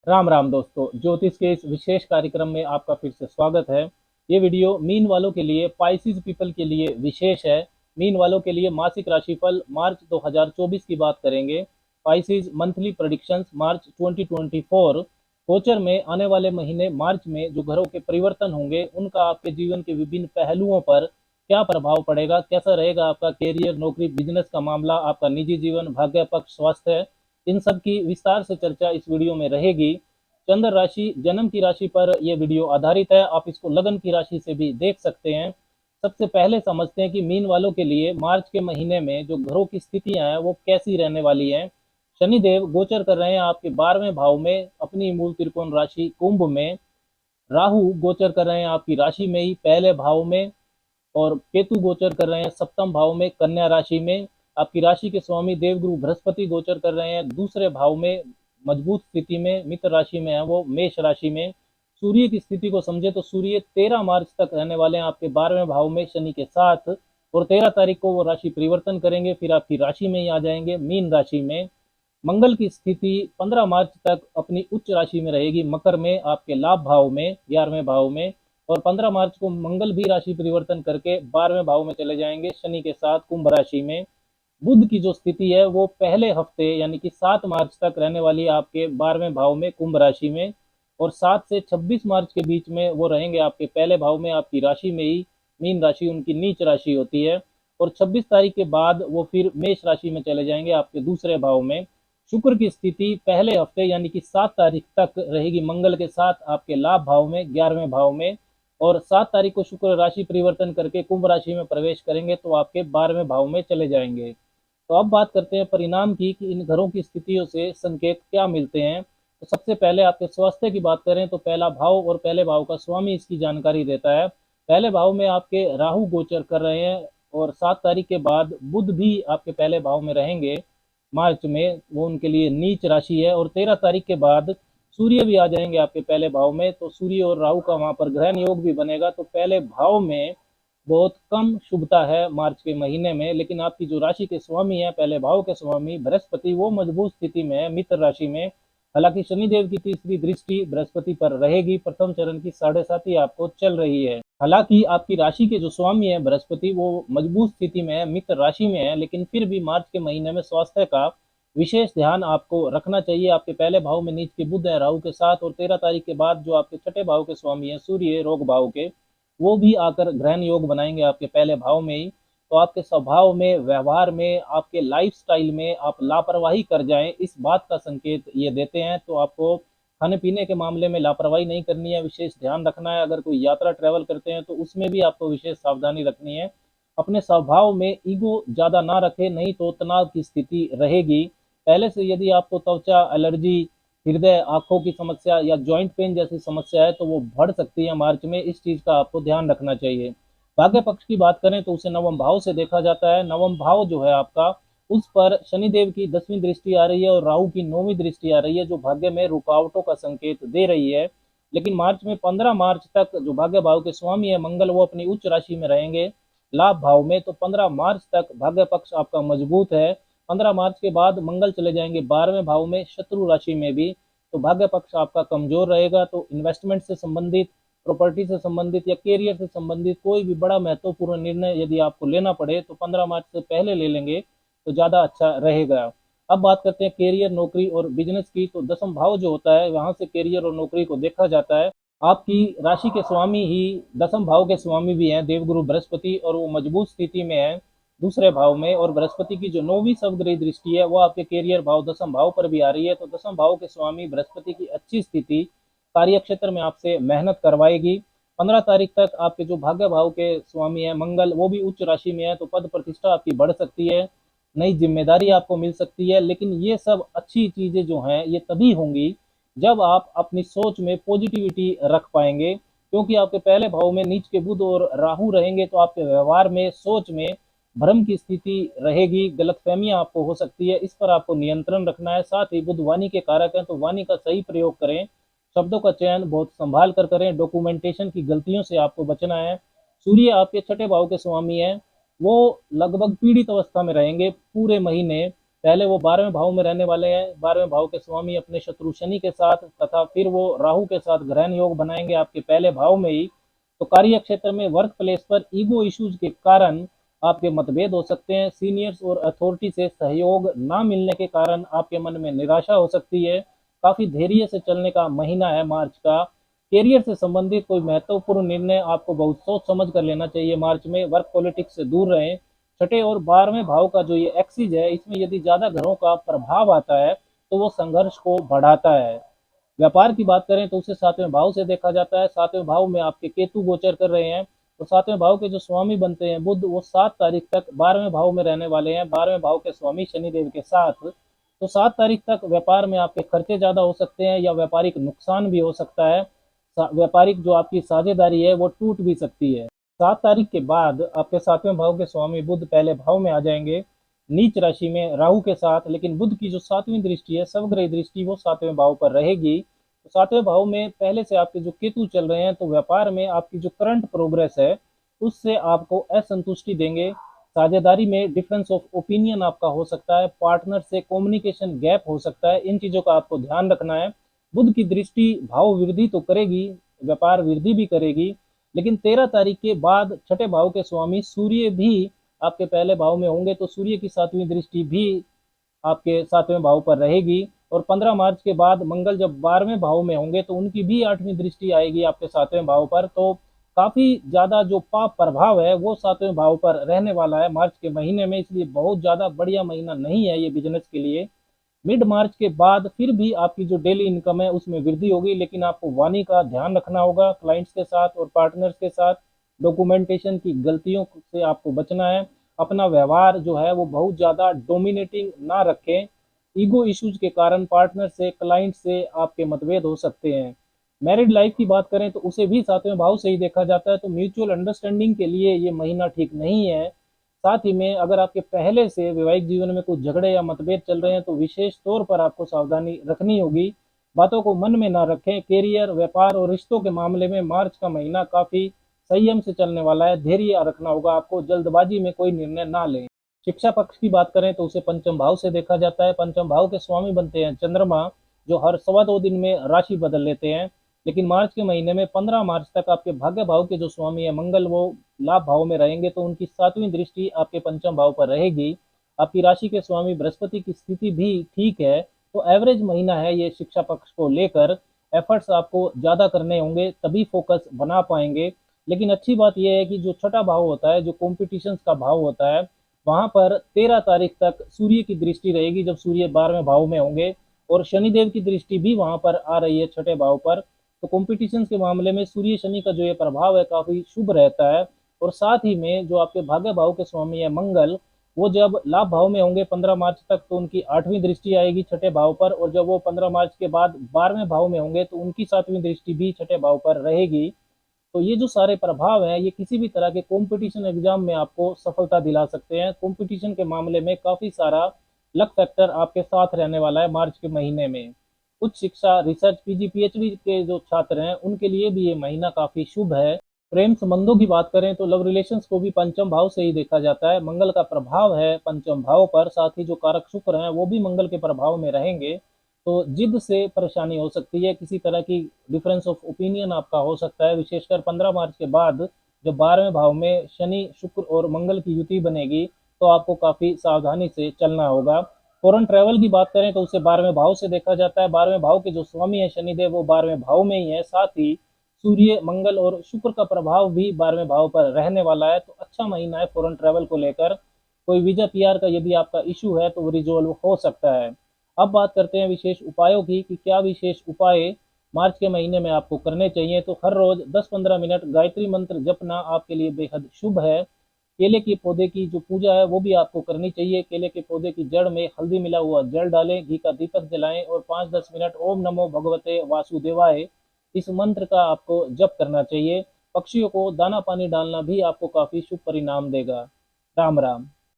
राम राम दोस्तों, ज्योतिष के इस विशेष कार्यक्रम में आपका फिर से स्वागत है। ये वीडियो मीन वालों के लिए, पाइसिस पीपल के लिए विशेष है। मीन वालों के लिए मासिक राशिफल मार्च 2024 की बात करेंगे। पाइसिस मंथली प्रेडिक्शंस मार्च 2024। गोचर में आने वाले महीने मार्च में जो ग्रहों के परिवर्तन होंगे उनका आपके जीवन के विभिन्न पहलुओं पर क्या प्रभाव पड़ेगा, कैसा रहेगा आपका कैरियर, नौकरी, बिजनेस का मामला, आपका निजी जीवन, भाग्य पक्ष, स्वास्थ्य, इन सब की विस्तार से चर्चा इस वीडियो में रहेगी। चंद्र राशि, जन्म की राशि पर यह वीडियो आधारित है। आप इसको लगन की राशि से भी देख सकते हैं। सबसे पहले समझते हैं कि मीन वालों के लिए मार्च के महीने में जो ग्रहों की स्थितियां हैं वो कैसी रहने वाली हैं। शनिदेव गोचर कर रहे हैं आपके 12वें भाव में, अपनी मूल त्रिकोण राशि कुंभ में। राहु गोचर कर रहे हैं आपकी राशि में ही, पहले भाव में। और केतु गोचर कर रहे हैं सप्तम भाव में, कन्या राशि में। आपकी राशि के स्वामी देवगुरु बृहस्पति गोचर कर रहे हैं दूसरे भाव में, मजबूत स्थिति में, मित्र राशि में है वो, मेष राशि में। सूर्य की स्थिति को समझे तो सूर्य 13 मार्च तक रहने वाले हैं आपके 12वें भाव में शनि के साथ, और 13 तारीख को वो राशि परिवर्तन करेंगे, फिर आपकी राशि में ही आ जाएंगे, मीन राशि में। मंगल की स्थिति 15 मार्च तक अपनी उच्च राशि में रहेगी, मकर में, आपके लाभ भाव में, 11वें भाव में। और 15 मार्च को मंगल भी राशि परिवर्तन करके 12वें भाव में चले जाएंगे शनि के साथ, कुंभ राशि में। बुध की जो स्थिति है वो पहले हफ्ते यानी कि 7 मार्च तक रहने वाली है आपके 12वें भाव में, कुंभ राशि में। और 7 से 26 मार्च के बीच में वो रहेंगे आपके पहले भाव में, आपकी राशि में ही, मीन राशि उनकी नीच राशि होती है। और 26 तारीख के बाद वो फिर मेष राशि में चले जाएंगे आपके दूसरे भाव में। शुक्र की स्थिति पहले हफ्ते यानी कि 7 तारीख तक रहेगी मंगल के साथ आपके लाभ भाव में, 11वें भाव में। और 7 तारीख को शुक्र राशि परिवर्तन करके कुंभ राशि में प्रवेश करेंगे तो आपके 12वें भाव में चले जाएंगे। तो अब बात करते हैं परिणाम की कि इन घरों की स्थितियों से संकेत क्या मिलते हैं। तो सबसे पहले आपके स्वास्थ्य की बात करें तो पहला भाव और पहले भाव का स्वामी इसकी जानकारी देता है। पहले भाव में आपके राहु गोचर कर रहे हैं, और 7 तारीख के बाद बुध भी आपके पहले भाव में रहेंगे मार्च में, वो उनके लिए नीच राशि है। और 13 तारीख के बाद सूर्य भी आ जाएंगे आपके पहले भाव में, तो सूर्य और राहु का वहां पर ग्रहण योग भी बनेगा। तो पहले भाव में बहुत कम शुभता है मार्च के महीने में। लेकिन आपकी जो राशि के स्वामी है, पहले भाव के स्वामी बृहस्पति, वो मजबूत स्थिति में है, मित्र राशि में। हालांकि शनिदेव की तीसरी दृष्टि बृहस्पति पर रहेगी, प्रथम चरण की 7.5 आपको चल रही है। हालांकि आपकी राशि के जो स्वामी है बृहस्पति, वो मजबूत स्थिति में है, मित्र राशि में है, लेकिन फिर भी मार्च के महीने में स्वास्थ्य का विशेष ध्यान आपको रखना चाहिए। आपके पहले भाव में नीच के बुध है राहु के साथ, और 13 तारीख के बाद जो आपके छठे भाव के स्वामी है सूर्य, रोग भाव के, वो भी आकर ग्रहण योग बनाएंगे आपके पहले भाव में ही। तो आपके स्वभाव में, व्यवहार में, आपके लाइफस्टाइल में आप लापरवाही कर जाएं, इस बात का संकेत ये देते हैं। तो आपको खाने पीने के मामले में लापरवाही नहीं करनी है, विशेष ध्यान रखना है। अगर कोई यात्रा ट्रैवल करते हैं तो उसमें भी आपको विशेष सावधानी रखनी है। अपने स्वभाव में ईगो ज्यादा ना रखें, नहीं तो तनाव की स्थिति रहेगी। पहले से यदि आपको त्वचा एलर्जी, हृदय, आंखों की समस्या या जॉइंट पेन जैसी समस्या है तो वो बढ़ सकती है मार्च में, इस चीज का आपको ध्यान रखना चाहिए। भाग्य पक्ष की बात करें तो उसे नवम भाव से देखा जाता है। नवम भाव जो है आपका, उस पर शनिदेव की 10वीं दृष्टि आ रही है और राहु की 9वीं दृष्टि आ रही है, जो भाग्य में रुकावटों का संकेत दे रही है। लेकिन मार्च में 15 मार्च तक जो भाग्य भाव के स्वामी है मंगल, वो अपनी उच्च राशि में रहेंगे, लाभ भाव में। तो 15 मार्च तक भाग्य पक्ष आपका मजबूत है। 15 मार्च के बाद मंगल चले जाएंगे 12वें भाव में, शत्रु राशि में भी, तो भाग्य पक्ष आपका कमजोर रहेगा। तो इन्वेस्टमेंट से संबंधित, प्रॉपर्टी से संबंधित या कैरियर से संबंधित कोई भी बड़ा महत्वपूर्ण निर्णय यदि आपको लेना पड़े तो 15 मार्च से पहले ले लेंगे तो ज्यादा अच्छा रहेगा। अब बात करते हैं कैरियर, नौकरी और बिजनेस की। तो 10म भाव जो होता है वहां से कैरियर और नौकरी को देखा जाता है। आपकी राशि के स्वामी ही 10म भाव के स्वामी भी हैं, देवगुरु बृहस्पति, और वो मजबूत स्थिति में है दूसरे भाव में। और बृहस्पति की जो 9वीं सवग्रही दृष्टि है वो आपके कैरियर भाव 10म भाव पर भी आ रही है। तो 10म भाव के स्वामी बृहस्पति की अच्छी स्थिति कार्य क्षेत्र में आपसे मेहनत करवाएगी। 15 तारीख तक आपके जो भाग्य भाव के स्वामी है मंगल, वो भी उच्च राशि में है, तो पद प्रतिष्ठा आपकी बढ़ सकती है, नई जिम्मेदारी आपको मिल सकती है। लेकिन ये सब अच्छी चीजें जो हैं ये तभी होंगी जब आप अपनी सोच में पॉजिटिविटी रख पाएंगे। क्योंकि आपके पहले भाव में नीच के बुध और राहु रहेंगे तो आपके व्यवहार में, सोच में भ्रम की स्थिति रहेगी, गलतफहमियां आपको हो सकती है, इस पर आपको नियंत्रण रखना है। साथ ही बुध वाणी के कारक हैं, तो वाणी का सही प्रयोग करें, शब्दों का चयन बहुत संभाल कर करें, डॉक्यूमेंटेशन की गलतियों से आपको बचना है। सूर्य आपके छठे भाव के स्वामी है, वो लगभग पीड़ित अवस्था में रहेंगे पूरे महीने, पहले वो 12वें भाव में रहने वाले हैं, 12वें भाव के स्वामी अपने शत्रु शनि के साथ, तथा फिर वो राहु के साथ ग्रहण योग बनाएंगे आपके पहले भाव में ही। तो कार्य क्षेत्र में वर्क प्लेस पर ईगो इश्यूज के कारण आपके मतभेद हो सकते हैं। सीनियर्स और अथॉरिटी से सहयोग ना मिलने के कारण आपके मन में निराशा हो सकती है। काफी धैर्य से चलने का महीना है मार्च का। कैरियर से संबंधित कोई महत्वपूर्ण निर्णय आपको बहुत सोच समझ कर लेना चाहिए मार्च में। वर्क पॉलिटिक्स से दूर रहें। छठे और 12वें भाव का जो ये एक्सिस है, इसमें यदि ज्यादा ग्रहों का प्रभाव आता है तो वो संघर्ष को बढ़ाता है। व्यापार की बात करें तो उसे 7वें भाव से देखा जाता है। 7वें भाव में आपके केतु गोचर कर रहे हैं। तो 7वें भाव के जो स्वामी बनते हैं बुध, वो 7 तारीख तक 12वें भाव में रहने वाले हैं, 12वें भाव के स्वामी शनिदेव के साथ। तो 7 तारीख तक व्यापार में आपके खर्चे ज्यादा हो सकते हैं या व्यापारिक नुकसान भी हो सकता है। व्यापारिक जो आपकी साझेदारी है वो टूट भी सकती है। 7 तारीख के बाद आपके 7वें भाव के स्वामी बुध पहले भाव में आ जाएंगे, नीच राशि में राहु के साथ। लेकिन बुध की जो 7वीं दृष्टि है, स्वग्रह दृष्टि, वो 7वें भाव पर रहेगी। तो 7वें भाव में पहले से आपके जो केतु चल रहे हैं, तो व्यापार में आपकी जो करंट प्रोग्रेस है उससे आपको असंतुष्टि देंगे। साझेदारी में डिफरेंस ऑफ ओपिनियन आपका हो सकता है, पार्टनर से कम्युनिकेशन गैप हो सकता है। इन चीजों का आपको ध्यान रखना है। बुध की दृष्टि भाव वृद्धि तो करेगी, व्यापार वृद्धि भी करेगी, लेकिन 13 तारीख के बाद छठे भाव के स्वामी सूर्य भी आपके पहले भाव में होंगे। तो सूर्य की 7वीं दृष्टि भी आपके 7वें भाव पर रहेगी। और 15 मार्च के बाद मंगल जब 12वें भाव में होंगे तो उनकी भी 8वीं दृष्टि आएगी आपके 7वें भाव पर। तो काफी ज्यादा जो पाप प्रभाव है वो 7वें भाव पर रहने वाला है मार्च के महीने में। इसलिए बहुत ज्यादा बढ़िया महीना नहीं है ये बिजनेस के लिए। मिड मार्च के बाद फिर भी आपकी जो डेली इनकम है उसमें वृद्धि होगी, लेकिन आपको वाणी का ध्यान रखना होगा क्लाइंट्स के साथ और पार्टनर्स के साथ। डॉक्यूमेंटेशन की गलतियों से आपको बचना है। अपना व्यवहार जो है वो बहुत ज्यादा डोमिनेटिंग ना रखें। ईगो इश्यूज के कारण पार्टनर से, क्लाइंट से आपके मतभेद हो सकते हैं। मैरिड लाइफ की बात करें तो उसे भी 7वें भाव से ही देखा जाता है। तो म्यूचुअल अंडरस्टैंडिंग के लिए ये महीना ठीक नहीं है। साथ ही में अगर आपके पहले से वैवाहिक जीवन में कुछ झगड़े या मतभेद चल रहे हैं तो विशेष तौर पर आपको सावधानी रखनी होगी। बातों को मन में ना रखें। कैरियर, व्यापार और रिश्तों के मामले में मार्च का महीना काफी संयम से चलने वाला है। धैर्य रखना होगा आपको, जल्दबाजी में कोई निर्णय ना लें। शिक्षा पक्ष की बात करें तो उसे पंचम भाव से देखा जाता है। पंचम भाव के स्वामी बनते हैं चंद्रमा, जो हर 2.25 दिन में राशि बदल लेते हैं। लेकिन मार्च के महीने में 15 मार्च तक आपके भाग्य भाव के जो स्वामी है मंगल, वो लाभ भाव में रहेंगे। तो उनकी 7वीं दृष्टि आपके पंचम भाव पर रहेगी। आपकी राशि के स्वामी बृहस्पति की स्थिति भी ठीक है। तो एवरेज महीना है ये शिक्षा पक्ष को लेकर। एफर्ट्स आपको ज्यादा करने होंगे तभी फोकस बना पाएंगे। लेकिन अच्छी बात यह है कि जो छठा भाव होता है, जो कॉम्पिटिशन्स का भाव होता है, वहां पर 13 तारीख तक सूर्य की दृष्टि रहेगी, जब सूर्य 12वें भाव में होंगे। और शनिदेव की दृष्टि भी वहां पर आ रही है छठे भाव पर। तो कॉम्पिटिशन के मामले में सूर्य शनि का जो ये प्रभाव है काफी शुभ रहता है। और साथ ही में जो आपके भाग्य भाव के स्वामी है मंगल, वो जब लाभ भाव में होंगे 15 मार्च तक तो उनकी 8वीं दृष्टि आएगी छठे भाव पर। और जब वो 15 मार्च के बाद 12वें भाव में होंगे तो उनकी 7वीं दृष्टि भी छठे भाव पर रहेगी। तो ये जो सारे प्रभाव हैं ये किसी भी तरह के कंपटीशन एग्जाम में आपको सफलता दिला सकते हैं। कंपटीशन के मामले में काफी सारा लक फैक्टर आपके साथ रहने वाला है मार्च के महीने में। उच्च शिक्षा, रिसर्च, पीजी, पीएचडी के जो छात्र हैं उनके लिए भी ये महीना काफी शुभ है। प्रेम संबंधों की बात करें तो लव रिलेशंस को भी पंचम भाव से ही देखा जाता है। मंगल का प्रभाव है पंचम भाव पर, साथ ही जो कारक शुक्र हैं वो भी मंगल के प्रभाव में रहेंगे। तो जिद से परेशानी हो सकती है, किसी तरह की डिफरेंस ऑफ ओपिनियन आपका हो सकता है, विशेषकर 15 मार्च के बाद जब 12वें भाव में शनि, शुक्र और मंगल की युति बनेगी तो आपको काफी सावधानी से चलना होगा। फॉरेन ट्रैवल की बात करें तो उसे 12वें भाव से देखा जाता है। 12वें भाव के जो स्वामी है शनिदेव, वो 12वें भाव में ही है। साथ ही सूर्य, मंगल और शुक्र का प्रभाव भी 12वें भाव पर रहने वाला है। तो अच्छा महीना है फॉरेन ट्रैवल को लेकर। कोई वीजा पीआर का यदि आपका इशू है तो वो रिजोल्व हो सकता है। अब बात करते हैं विशेष उपायों की कि क्या विशेष उपाय मार्च के महीने में आपको करने चाहिए। तो हर रोज 10-15 मिनट गायत्री मंत्र जपना आपके लिए बेहद शुभ है। केले के पौधे की जो पूजा है वो भी आपको करनी चाहिए। केले के पौधे की जड़ में हल्दी मिला हुआ जल डालें, घी का दीपक जलाएं और 5-10 मिनट ओम नमो भगवते वासुदेवाय इस मंत्र का आपको जप करना चाहिए। पक्षियों को दाना पानी डालना भी आपको काफी शुभ परिणाम देगा। राम राम।